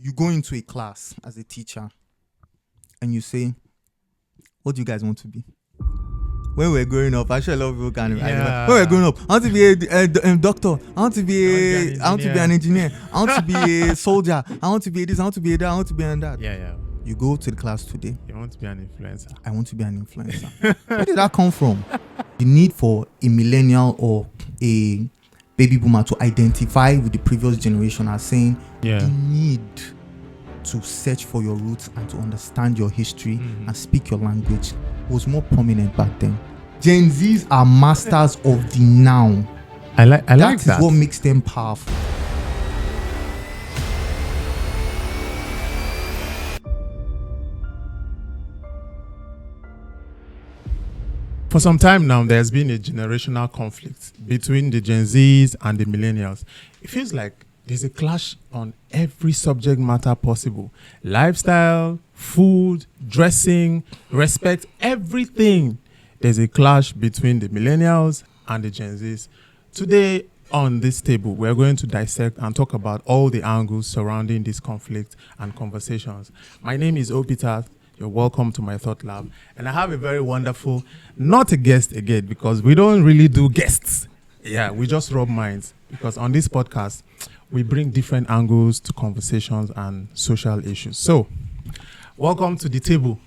you go into a class as a teacher and you say, what do you guys want to be? When we're growing up, actually a lot of people can remember. Yeah. When we're growing up, I want to be a doctor. I want to be an engineer. I want to be a soldier. I want to be this. I want to be that. I want to be that. Yeah. You go to the class today. You want to be an influencer. I want to be an influencer. Where did that come from? The need for a millennial or a baby boomer to identify with the previous generation as saying the need to search for your roots and to understand your history and speak your language was more prominent back then. Gen Zs are masters of the now. I like that. That is what makes them powerful. For some time now, there's been a generational conflict between the Gen Zs and the Millennials. It feels like there's a clash on every subject matter possible. Lifestyle, food, dressing, respect, everything. There's a clash between the Millennials and the Gen Zs. Today on this table, we're going to dissect and talk about all the angles surrounding this conflict and conversations. My name is Opita. You're welcome to my Thought Lab. And I have a very wonderful, not a guest again, because we don't really do guests. Yeah, we just rub minds. Because on this podcast, we bring different angles to conversations and social issues. So, welcome to the table.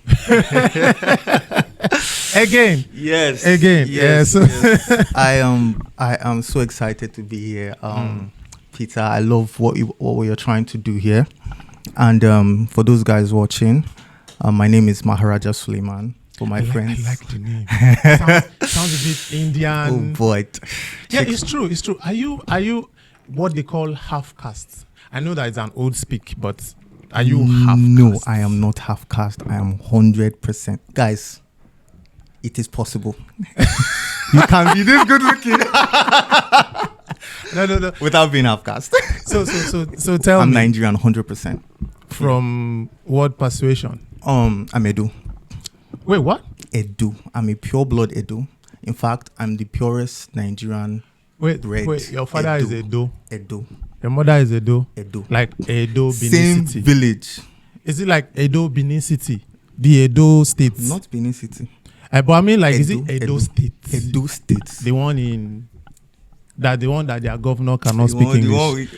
Again. Yes. Yes. I am so excited to be here. Peter, I love what you're trying to do here. And for those guys watching, my name is Maharaja Suleiman. For my friends, I like the name. sounds a bit Indian. Oh boy. Yeah, it's true. Are you what they call half caste? I know that it's an old speak, but are you half caste? No, I am not half caste. I am 100%. Guys, it is possible. You can be this good looking. No. Without being half caste. So tell I'm me. I'm Nigerian 100%. From what persuasion? I'm Edo. Wait, what? Edo. I'm a pure blood Edo. In fact, I'm the purest Nigerian Wait, your father is Edo. Your mother is Edo. Like Edo, Benin Same City. village. Is it like Edo, Benin City? The Edo State? Not Benin City. But I mean, like, is it Edo State? Edo State. The one that their governor cannot speak English.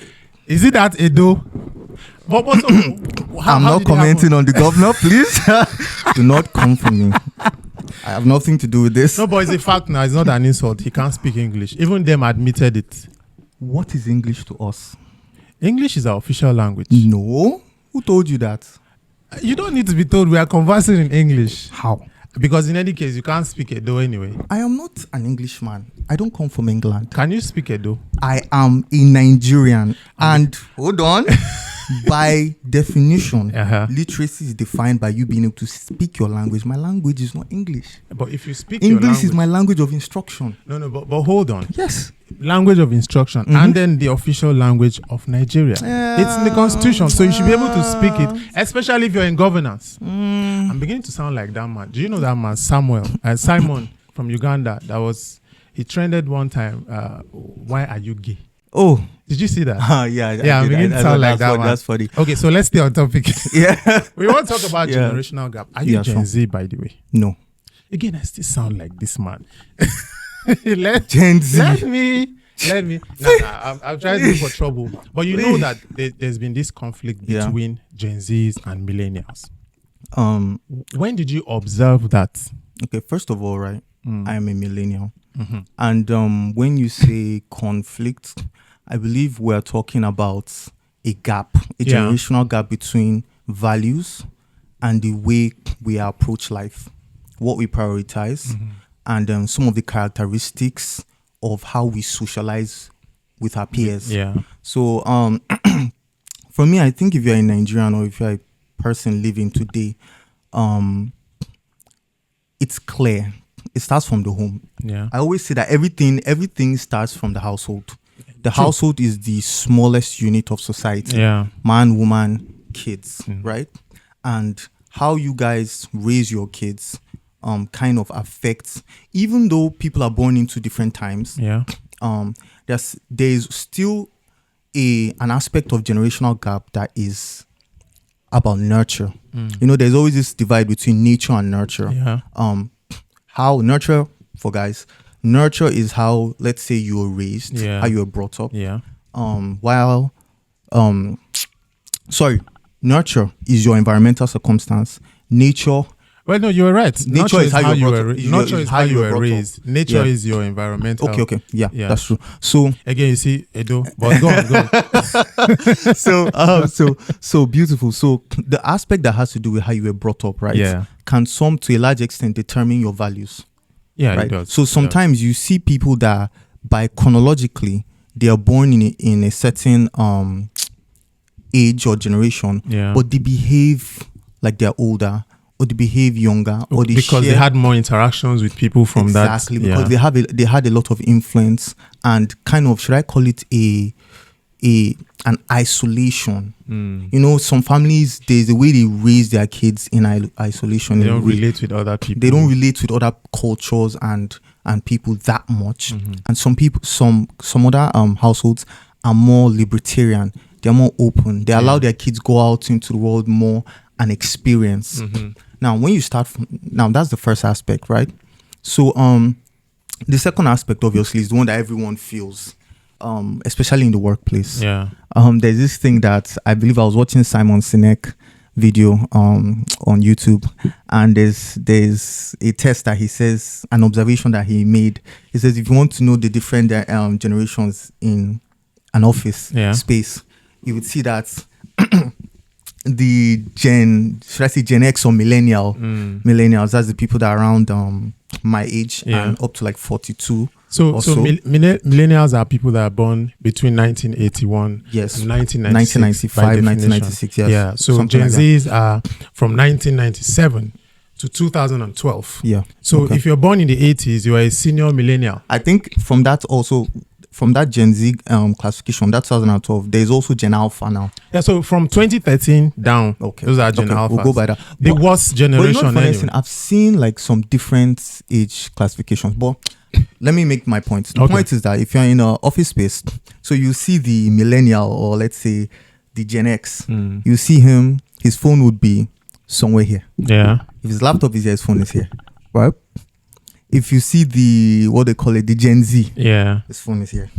Is it that Edo? But I'm not commenting on the governor, please. Do not come for me. I have nothing to do with this. No, but it's a fact now. It's not an insult. He can't speak English. Even them admitted it. What is English to us? English is our official language. No. Who told you that? You don't need to be told. We are conversing in English. How? Because in any case, you can't speak Edo anyway. I am not an Englishman. I don't come from England. Can you speak Edo? I am a Nigerian. And hold on. By definition, literacy is defined by you being able to speak your language. My language is not English. But if you speak English your language, is my language of instruction. No, but hold on. Yes. Language of instruction and then the official language of Nigeria. It's in the constitution, so you should be able to speak it, especially if you're in governance. I'm beginning to sound like that man. Do you know that man, Simon from Uganda? He trended one time. Why are you gay? Oh, did you see that? Yeah. I'm beginning to sound like that one. That's funny. Okay, so let's stay on topic. Yeah. We want to talk about generational gap. Are you Gen Z, by the way? No. Again, I still sound like this man. Gen Z. Let me. I'm trying to look for trouble. But you know that there's been this conflict between Gen Zs and Millennials. When did you observe that? Okay, first of all, right, I am a millennial. And when you say conflict, I believe we're talking about a gap, a generational gap between values and the way we approach life, what we prioritize, and some of the characteristics of how we socialize with our peers. Yeah. So for me, I think if you're a Nigerian or if you're a person living today, it's clear. It starts from the home. Yeah. I always say that everything starts from the household. The household is the smallest unit of society. Yeah. Man, woman, kids, right? And how you guys raise your kids kind of affects, even though people are born into different times. Yeah. There's still an aspect of generational gap that is about nurture. You know, there's always this divide between nature and nurture. Yeah. How nurture, for guys, nurture is how, let's say, you were raised, how you were brought up. Yeah. While nurture is your environmental circumstance. Nature. Well, no, you were right. Nature is how you were raised. Nature is your environmental. Okay. Yeah, that's true. So again, you see, Edo, but go on. So beautiful. So the aspect that has to do with how you were brought up, right? Yeah. Can some, to a large extent, determine your values. Yeah, right? It does. So sometimes you see people that, by chronologically, they are born in a certain age or generation, but they behave like they're older, or they behave younger, or because they had more interactions with people from that. Exactly, because they had a lot of influence and kind of, should I call it an isolation? You know, some families, there's a way they raise their kids in isolation. They don't relate with other people. They don't relate with other cultures and people that much. And some people, some other households are more libertarian. They're more open. They allow their kids go out into the world more and experience. Now, when you start now, that's the first aspect, right? So the second aspect, obviously, is the one that everyone feels, especially in the workplace. Yeah. There's this thing that I believe I was watching Simon Sinek video on YouTube, and there's a test that he says, an observation that he made. He says, if you want to know the different generations in an office space, you would see that the Gen X or millennials, that's the people that are around my age and up to like 42. So millennials are people that are born between 1981 and 1995, 1996. Yes. Yeah. So something Gen like Zs are from 1997 to 2012. Yeah. So if you're born in the 80s, you are a senior millennial. I think from that Gen Z classification, that 2012, there's also Gen Alpha now. Yeah, so from 2013 down, those are Gen Alpha. We'll go by that. The worst generation. But anyway. I've seen like some different age classifications, but let me make my point. The point is that if you're in an office space, so you see the millennial, or let's say the Gen X, you see him, his phone would be somewhere here. Yeah. If his laptop is here, his phone is here. Right? If you see the, what they call it, the Gen Z, his phone is here.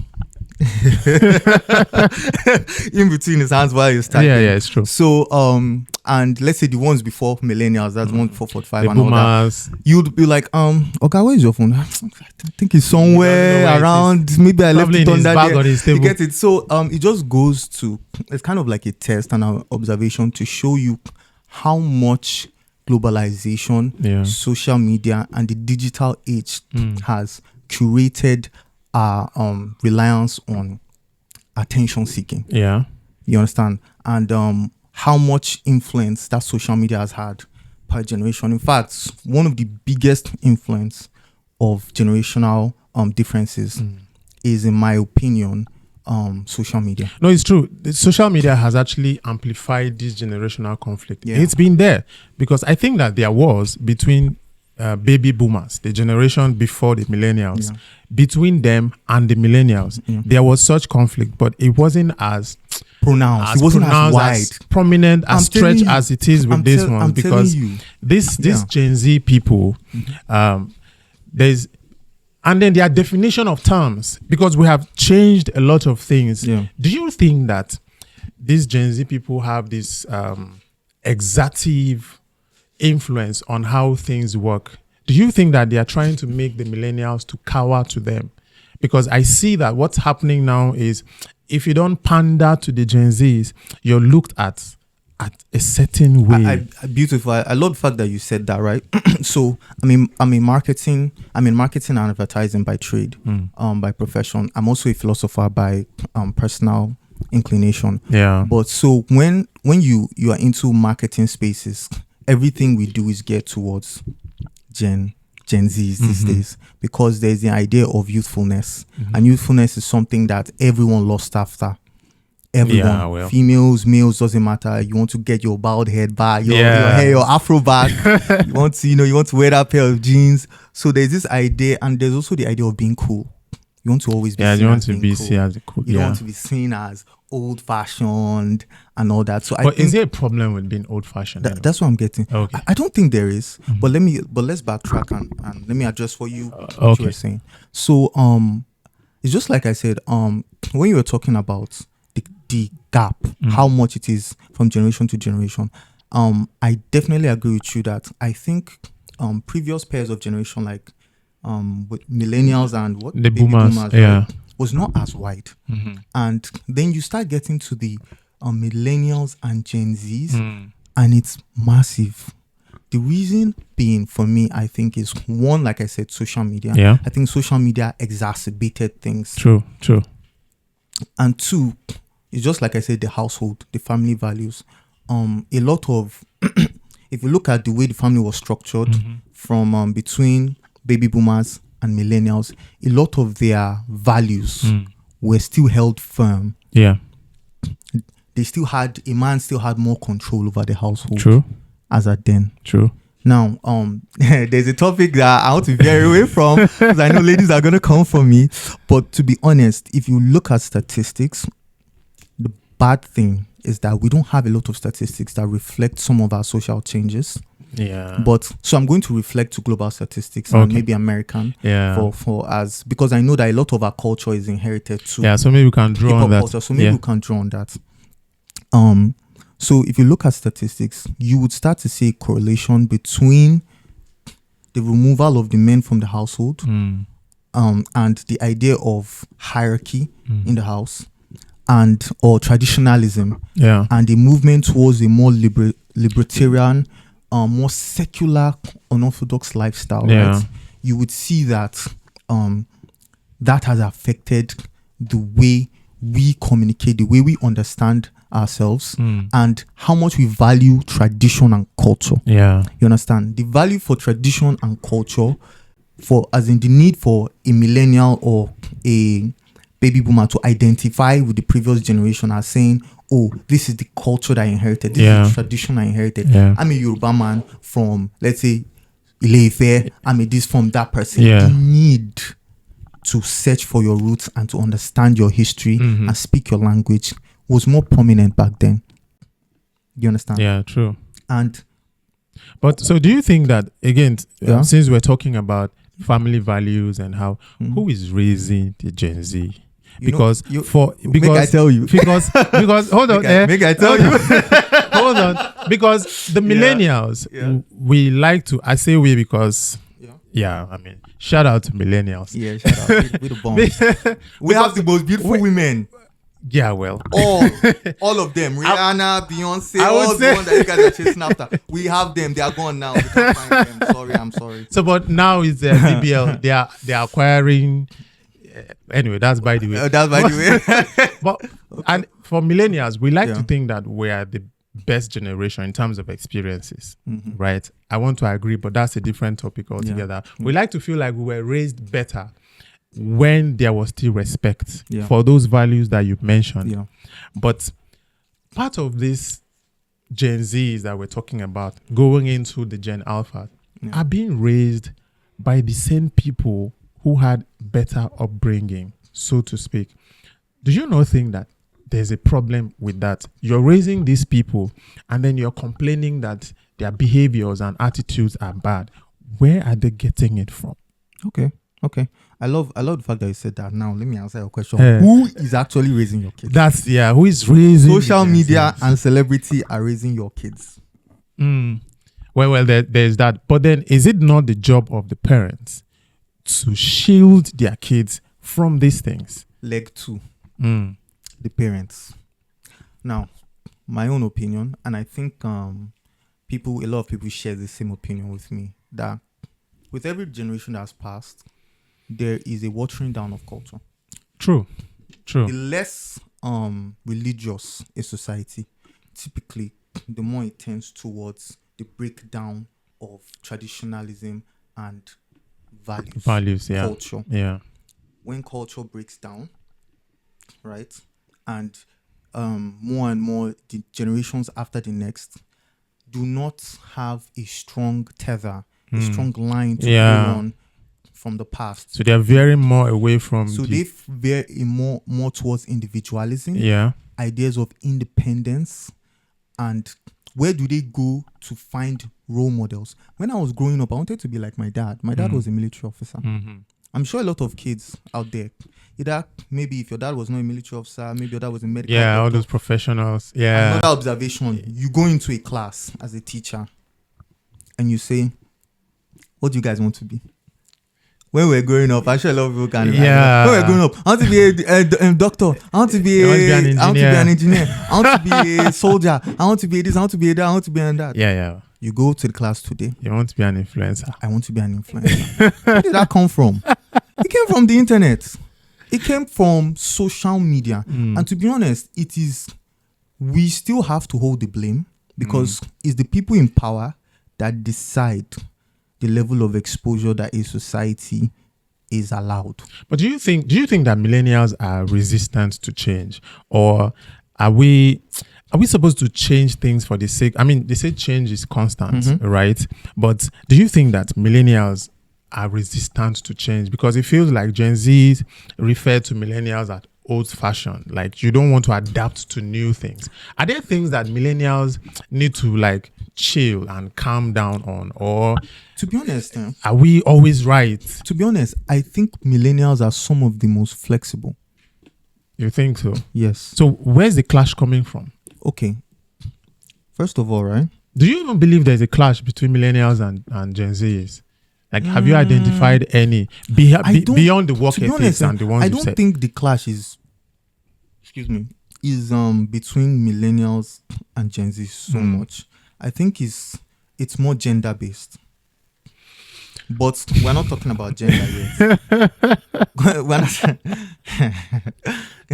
In between his hands while you're starting. Yeah, it's true. So, and let's say the ones before millennials, that's 1445 and boomers. all that. You'd be like, okay, where is your phone? I think it's somewhere around. Maybe I left it on that day. You get it? So, it just goes to, it's kind of like a test and an observation to show you how much globalization, social media, and the digital age has curated our reliance on attention seeking. Yeah. You understand? And how much influence that social media has had per generation. In fact, one of the biggest influence of generational differences is, in my opinion, social media. No, it's true. The social media has actually amplified this generational conflict. Yeah. It's been there because I think that there was between baby boomers, the generation before the millennials, between them and the millennials, there was such conflict, but it wasn't as pronounced. It wasn't as wide, as prominent, as stretched as it is with this one. Because this Gen Z people, there's, and then their definition of terms, because we have changed a lot of things. Yeah. Do you think that these Gen Z people have this exactive influence on how things work? Do you think that they are trying to make the millennials to cower to them? Because I see that what's happening now is, if you don't pander to the Gen Zs, you're looked at a certain way. Beautiful. I love the fact that you said that, right? So I'm in marketing and advertising by trade, by profession. I'm also a philosopher by personal inclination. Yeah. But so when you are into marketing spaces, everything we do is geared towards Gen Zs these days, because there's the idea of youthfulness, and youthfulness is something that everyone lost after. Everyone, females, males, doesn't matter. You want to get your bald head back, your hair, your afro back. you want to wear that pair of jeans. So there's this idea, and there's also the idea of being cool. You want to always be Yeah, seen you want as to being be cool. seen as cool. You don't Yeah. want to be seen as old-fashioned and all that. So I But think is there a problem with being old-fashioned? that's what I'm getting. Okay. I don't think there is. But let's backtrack and let me address for you what you Okay. were saying. So it's just like I said, when you were talking about the gap, how much it is from generation to generation, I definitely agree with you that I think previous pairs of generation, like with millennials and what The baby boomers, right, yeah. was not as wide. And then you start getting to the millennials and Gen Zs, and it's massive. The reason being, for me, I think is one, like I said, social media. Yeah. I think social media exacerbated things. True. And two, it's just like I said, the household, the family values. A lot of, if you look at the way the family was structured from between baby boomers and millennials, a lot of their values were still held firm. Yeah. A man still had more control over the household. True. As at then. True. Now, there's a topic that I want to veer away from because I know ladies are going to come for me. But to be honest, if you look at statistics, the bad thing is that we don't have a lot of statistics that reflect some of our social changes. Yeah. But so I'm going to reflect to global statistics and maybe American. Yeah. For as because I know that a lot of our culture is inherited too. Yeah. So maybe we can draw on that. Culture, so maybe we can draw on that. So if you look at statistics, you would start to see a correlation between the removal of the men from the household and the idea of hierarchy in the house or traditionalism and the movement towards a more libertarian, more secular, unorthodox lifestyle. Right? You would see that that has affected the way we communicate, the way we understand ourselves and how much we value tradition and culture. Yeah. You understand? The value for tradition and culture, for as in the need for a millennial or a baby boomer to identify with the previous generation as saying, oh, this is the culture that I inherited, this is the tradition I inherited. Yeah. I'm a Yoruba man from, let's say, Ile-Ife, I'm a this from that person. Yeah. The need to search for your roots and to understand your history and speak your language was more prominent back then. You understand? Yeah, true. But so do you think that, again, since we're talking about family values and how, who is raising the Gen Z? Because make I tell you. Because hold on, make I tell you. Hold on, because the millennials, we like to. I say we because. Yeah, I mean, shout out to millennials. Yeah, shout out. We the bombs. We have the most beautiful women. Yeah, well, all of them. Rihanna, Beyonce, all the ones that you guys are chasing after. We have them. They are gone now. We can't find them. I'm sorry. So, but now is DBL. They are acquiring. Anyway, that's by the way. But and for millennials, we like to think that we are the best generation in terms of experiences, right? I want to agree, but that's a different topic altogether. We like to feel like we were raised better when there was still respect for those values that you mentioned. But part of this Gen Zs that we're talking about going into the Gen Alpha are being raised by the same people who had better upbringing, so to speak. Do you not think that there's a problem with that? You're raising these people and then you're complaining that their behaviors and attitudes are bad. Where are they getting it from? Okay. I love the fact that you said that. Now let me answer your question. Who is actually raising your kids? Who is raising? Social media and celebrity are raising your kids. Well, there's that. But then is it not the job of the parents to shield their kids from these things? Leg 2. The parents. Now, my own opinion, and I think a lot of people share the same opinion with me, that with every generation that's passed, there is a watering down of culture. True. The less religious a society, typically, the more it tends towards the breakdown of traditionalism and values, culture. Yeah. When culture breaks down, right, and more and more the generations after the next do not have a strong tether, a strong line to go on from the past. So they're veering more away from. So they veer more towards individualism. Yeah. Ideas of independence, and where do they go to find role models? When I was growing up, I wanted to be like my dad. My dad was a military officer. I'm sure a lot of kids out there, either maybe if your dad was not a military officer, maybe your dad was a medical doctor. All those professionals. Yeah. Another observation, you go into a class as a teacher and you say, what do you guys want to be? When we're growing up, I'm sure a lot of people can remember. Yeah. When we're growing up, I want to be a doctor. I want to be an engineer. I want to be a soldier. I want to be this. I want to be that. I want to be that. Yeah. You go to the class today. You want to be an influencer. I want to be an influencer. Where did that come from? It came from the internet. It came from social media. And to be honest, we still have to hold the blame because it's the people in power that decide the level of exposure that a society is allowed. But do you think that millennials are resistant to change, or are we supposed to change things for the sake? I mean, they say change is constant, right? But do you think that millennials are resistant to change? Because it feels like Gen Zs refer to millennials as old-fashioned, like you don't want to adapt to new things. Are there things that millennials need to like chill and calm down on, or to be honest, are we always right? To be honest, I think millennials are some of the most flexible. You think so? Yes. So where's the clash coming from? Okay. First of all, right? Do you even believe there's a clash between millennials and Gen Zs? Like, have you identified any beyond the work ethics and the ones you said? I don't think the clash is between millennials and Gen Z so much. I think it's more gender based. But we're not talking about gender yet. We're not,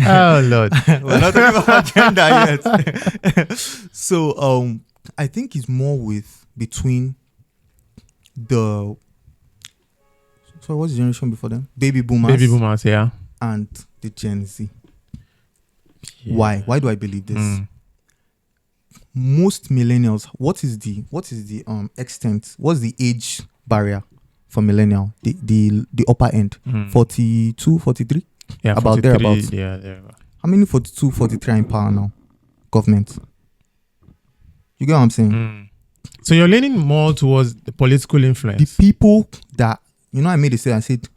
oh Lord. We're not talking about gender yet. So I think it's more between the what's the generation before them? Baby boomers, yeah. And the Gen Z. Yeah. Why do I believe this? Most millennials, what is the extent? What's the age barrier for millennial? The upper end, 42, 43? Yeah, about 43, thereabouts. Yeah. How many 42, 43 are in power now? Government. You get what I'm saying? So you're leaning more towards the political influence. The people that, I made a statement. I said,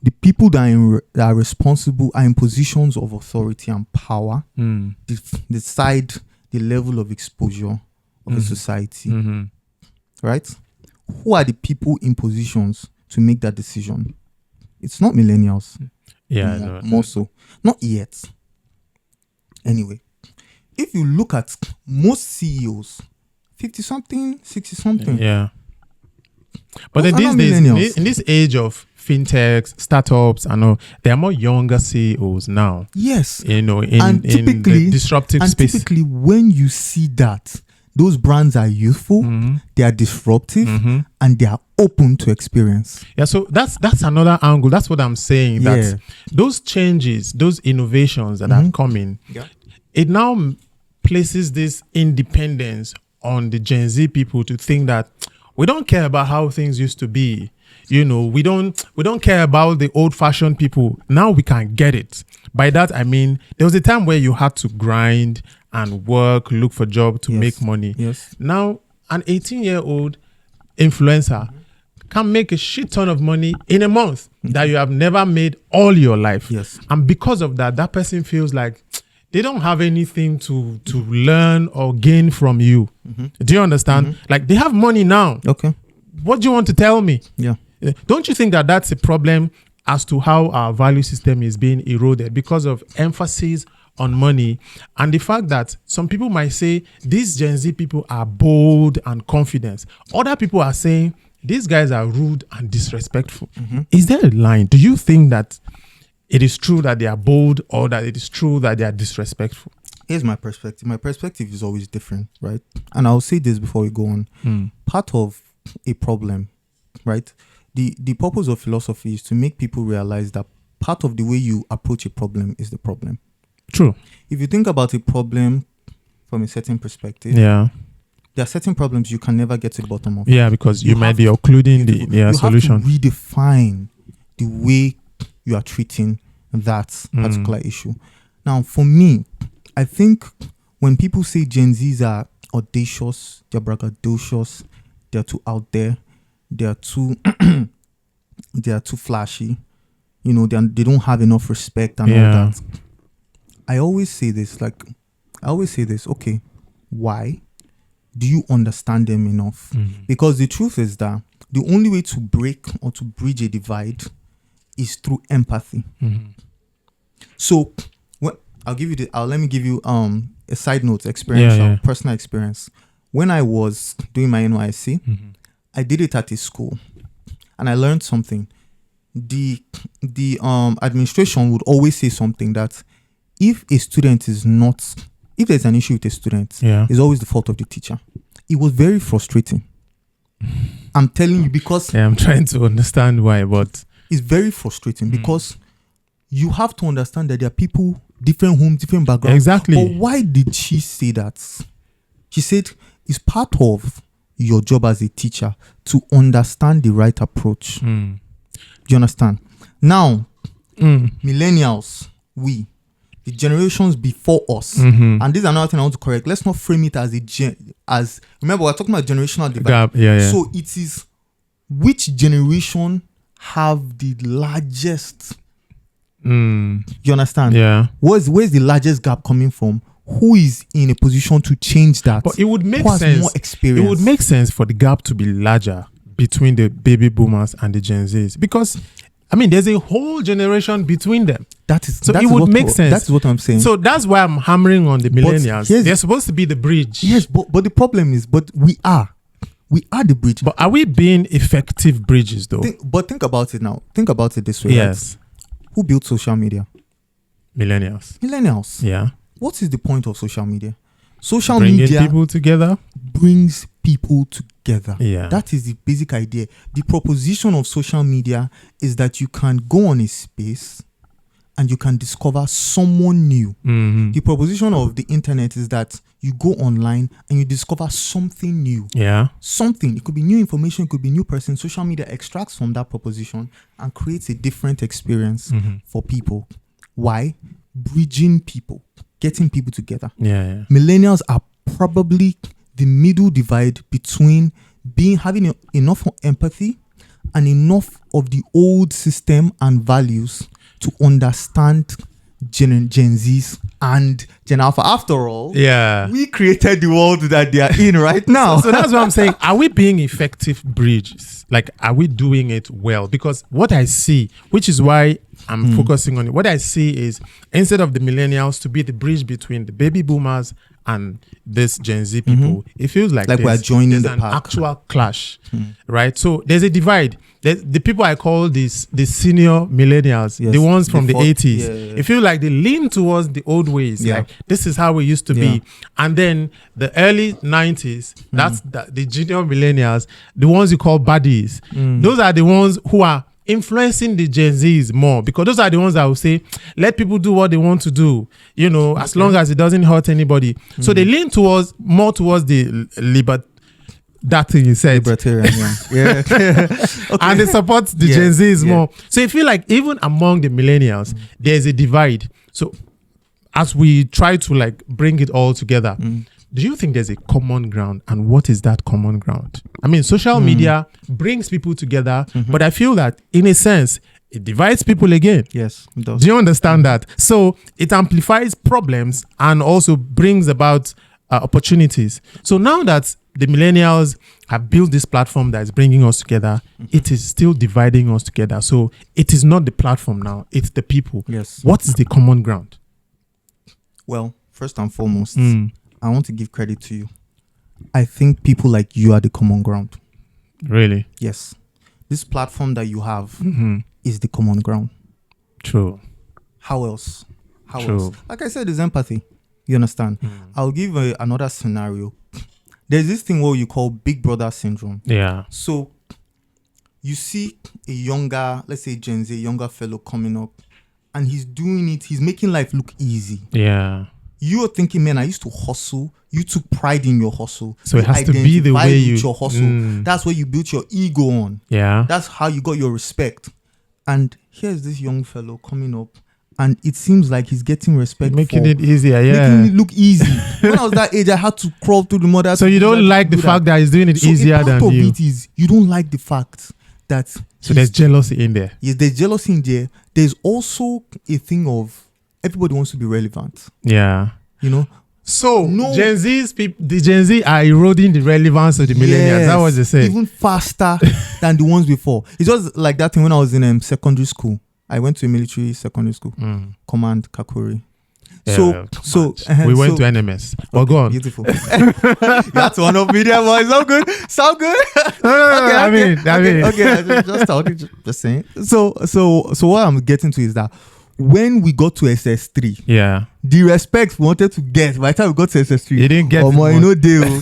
the people that are responsible are in positions of authority and power. Decide the level of exposure of a society. Right? Who are the people in positions to make that decision? It's not millennials. Yeah. More so. Not yet. Anyway, if you look at most CEOs, 50-something, 60-something. Yeah. But then these days, in this age of fintechs, startups, I know there are more younger CEOs now. Yes. In the disruptive space. Typically, when you see that, those brands are youthful, they are disruptive, and they are open to experience. Yeah, so that's another angle. That's what I'm saying. That those changes, those innovations that are coming, it now places this independence on the Gen Z people to think that we don't care about how things used to be. We don't care about the old-fashioned people. Now we can get it. By that I mean there was a time where you had to grind and work, look for job to make money. Yes. Now an 18-year-old influencer can make a shit ton of money in a month that you have never made all your life. Yes. And because of that, that person feels like they don't have anything to learn or gain from you. Do you understand? Like, they have money now. Okay. What do you want to tell me? Yeah. Don't you think that that's a problem as to how our value system is being eroded because of emphasis on money and the fact that some people might say these Gen Z people are bold and confident. Other people are saying these guys are rude and disrespectful. Is there a line? Do you think that it is true that they are bold or that it is true that they are disrespectful? Here's my perspective. My perspective is always different, right? And I'll say this before we go on. Part of a problem, right? The purpose of philosophy is to make people realize that part of the way you approach a problem is the problem. True. If you think about a problem from a certain perspective, there are certain problems you can never get to the bottom of. Yeah, because you might be occluding the solution. You have to redefine the way you are treating that particular issue. Now, for me, I think when people say Gen Zs are audacious, they're braggadocious, they're too out there, they're too they are too flashy, they don't have enough respect and all that. I always say this, okay, why? Do you understand them enough? Because the truth is that the only way to break or to bridge a divide is through empathy. So let me give you a side note, personal experience. When I was doing my NYSC, I did it at a school, and I learned something. The administration would always say something that if there's an issue with a student, it's always the fault of the teacher. It was very frustrating. I'm telling you, because I'm trying to understand why, but it's very frustrating because you have to understand that there are people, different homes, different backgrounds. Exactly. But why did she say that? She said it's part of your job as a teacher to understand the right approach. Do you understand? Now, millennials, the generations before us, and this is another thing I want to correct. Let's not frame it as remember, we're talking about generational divide. So it is which generation have the largest. You understand? Yeah. Where's the largest gap coming from? Who is in a position to change that? But it would make sense. sense. More experience. It would make sense for the gap to be larger between the baby boomers and the Gen Zs, because there's a whole generation between them. It would make sense. That's what I'm saying. So that's why I'm hammering on the millennials. They're supposed to be the bridge. Yes, but the problem is, we are the bridge. But are we being effective bridges though? Think about it now. Think about it this way. Yes. Right? Who built social media? Millennials. Yeah. What is the point of social media? Social Bringing media people together. Brings people together. Yeah. That is the basic idea. The proposition of social media is that you can go on a space and you can discover someone new. The proposition of the internet is that you go online and you discover something new. Yeah. Something. It could be new information, it could be new person. Social media extracts from that proposition and creates a different experience for people. Why? Bridging people, getting people together. Yeah. Millennials are probably the middle divide between having enough empathy and enough of the old system and values to understand Gen Zs and Gen Alpha. After all, we created the world that they are in right now. So that's what I'm saying. Are we being effective bridges? Like, are we doing it well? Because what I see, which is why I'm focusing on it, what I see is, instead of the millennials to be the bridge between the baby boomers and this Gen Z people, it feels like we're joining the an pack. Actual clash, right? So there's a divide. The people I call the senior millennials, the ones from the 80s, it feels like they lean towards the old ways. Like, this is how we used to be. And then the early 90s, that's the junior millennials, the ones you call buddies. Those are the ones who are influencing the Gen Zs more, because those are the ones that will say, let people do what they want to do, as long as it doesn't hurt anybody. So they lean more towards the that thing you said, libertarian, okay. And they support the Gen Zs more. So I feel like even among the millennials, there's a divide. So as we try to bring it all together, do you think there's a common ground, and what is that common ground? Social media brings people together, but I feel that in a sense, it divides people again. Yes, it does. Do you understand that? So it amplifies problems and also brings about opportunities. So now that the millennials have built this platform that is bringing us together, it is still dividing us together. So it is not the platform now, it's the people. Yes. What is the common ground? Well, first and foremost, I want to give credit to you. I think people like you are the common ground. Really? Yes. This platform that you have is the common ground. True. How else? Like I said, it's empathy. You understand? I'll give another scenario. There's this thing what you call big brother syndrome. Yeah. So you see a younger, let's say Gen Z, younger fellow coming up, and he's doing it. He's making life look easy. Yeah. You're thinking, man, I used to hustle. You took pride in your hustle. So it has to be the way you your hustle. That's where you built your ego on. Yeah. That's how you got your respect. And here's this young fellow coming up, and it seems like he's getting respect, making it easier. Making it look easy. When I was that age, I had to crawl through the mother. So you don't like the fact that he's doing it easier than you. Part of it is you don't like the fact that. So there's jealousy in there. Yes, there's jealousy in there. There's also a thing of everybody wants to be relevant. Yeah. You know. So the Gen Z are eroding the relevance of the millennials. Yes, That was they say. Even faster than the ones before. It's just like that thing when I was in secondary school. I went to a military secondary school, Command Kakuri. Yeah, we went to NMS. Well, go on. Beautiful. That's one of media boys. So good. So good. Okay. Just talking. Just saying. So what I'm getting to is that when we got to SS3, yeah, the respect we wanted to get by the time we got to SS3, you didn't get deal.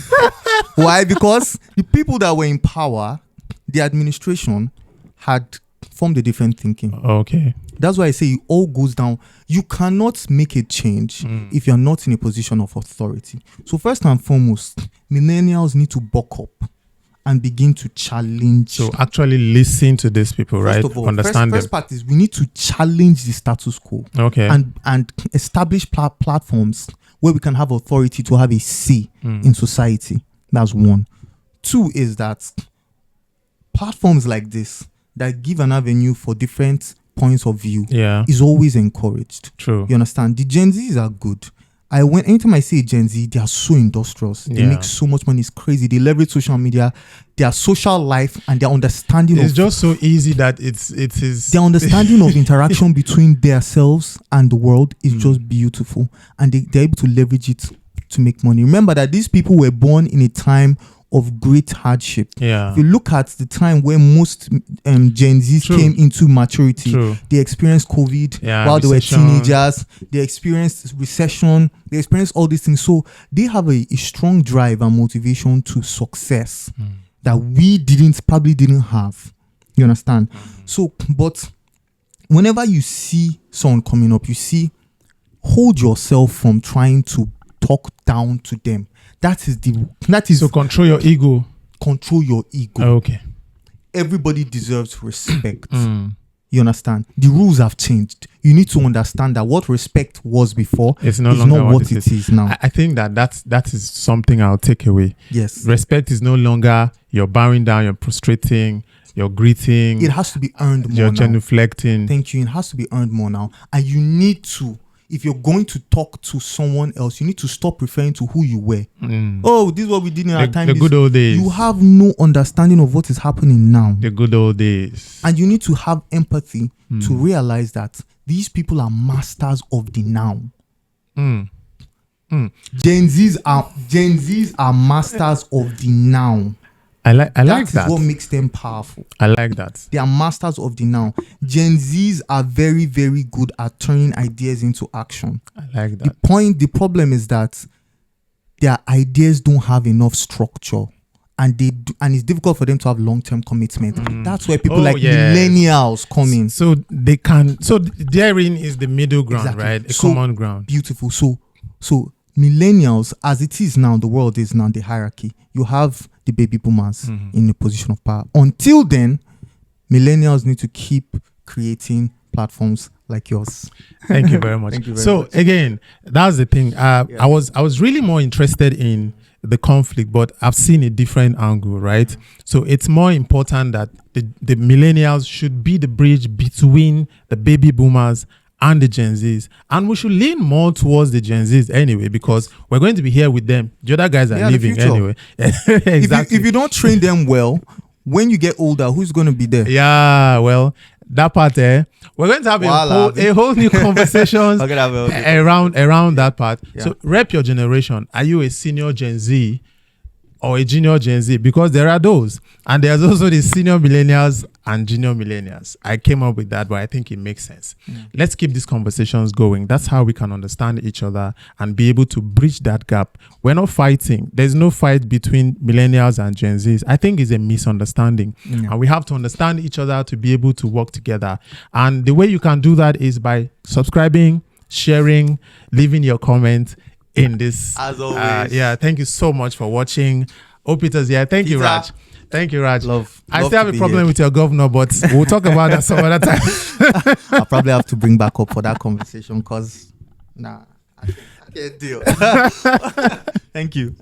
Why? Because the people that were in power, the administration had formed a different thinking. Okay. That's why I say it all goes down. You cannot make a change if you're not in a position of authority. So first and foremost, millennials need to buck up and begin to challenge. So actually listen to these people, right? First of all, understand first part is we need to challenge the status quo. Okay. And establish platforms where we can have authority to have a say in society. That's one. Two is that platforms like this that give an avenue for different points of view is always encouraged. True. You understand? The Gen Zs are good. Anytime I say Gen Z, they are so industrious. They make so much money. It's crazy. They leverage social media, their social life, and their understanding. It's just so easy that it is. Their understanding of interaction between themselves and the world is just beautiful, and they're able to leverage it to make money. Remember that these people were born in a time of great hardship. Yeah. If you look at the time when most Gen Zs came into maturity, they experienced COVID while they were teenagers. They experienced recession. They experienced all these things. So they have a strong drive and motivation to success that we probably didn't have. You understand? So, but whenever you see someone coming up, hold yourself from trying to talk down to them. That is so control your ego. Control your ego. Okay. Everybody deserves respect. You understand? The rules have changed. You need to understand that what respect was before is not what it is now. I think that is something I'll take away. Yes. Respect is no longer you're bowing down, you're prostrating, you're greeting. It has to be earned more. You're now. genuflecting. Thank you. It has to be earned more now. And you need to. If you're going to talk to someone else, you need to stop referring to who you were. Oh, this is what we did in our time. The good old days. You have no understanding of what is happening now. The good old days. And you need to have empathy to realize that these people are masters of the now. Gen Zs are masters of the now. I like that. That is what makes them powerful. I like that. They are masters of the now. Gen Zs are very, very good at turning ideas into action. I like that. The problem is that their ideas don't have enough structure, and it's difficult for them to have long-term commitment. That's where people millennials come in. So they can. So therein is the middle ground, right? A common ground. Beautiful. So millennials, as it is now, the world is now the hierarchy. You have the baby boomers in a position of power. Until then, millennials need to keep creating platforms like yours. Thank you very much. Again, that's the thing. I was really more interested in the conflict, but I've seen a different angle, right? So it's more important that the millennials should be the bridge between the baby boomers and the Gen Zs. And we should lean more towards the Gen Zs anyway, because we're going to be here with them. The other guys are leaving anyway. Exactly. If you don't train them well, when you get older, who's going to be there? Yeah, well, that part we're going to have a whole new conversation around that part. Yeah. So rep your generation. Are you a senior Gen Z or a junior Gen Z? Because there are those. And there's also the senior millennials and junior millennials. I came up with that, but I think it makes sense. Let's keep these conversations going. That's how we can understand each other and be able to bridge that gap. We're not fighting. There's no fight between millennials and Gen Zs. I think it's a misunderstanding. And we have to understand each other to be able to work together. And the way you can do that is by subscribing, sharing, leaving your comment. in this. As always. Yeah, thank you so much for watching. Oh, Peter's here. Thank you, Raj. Thank you, Raj. I still have a problem with your governor, but we'll talk about that some other time. I'll probably have to bring back up for that conversation because, I can't deal. Thank you.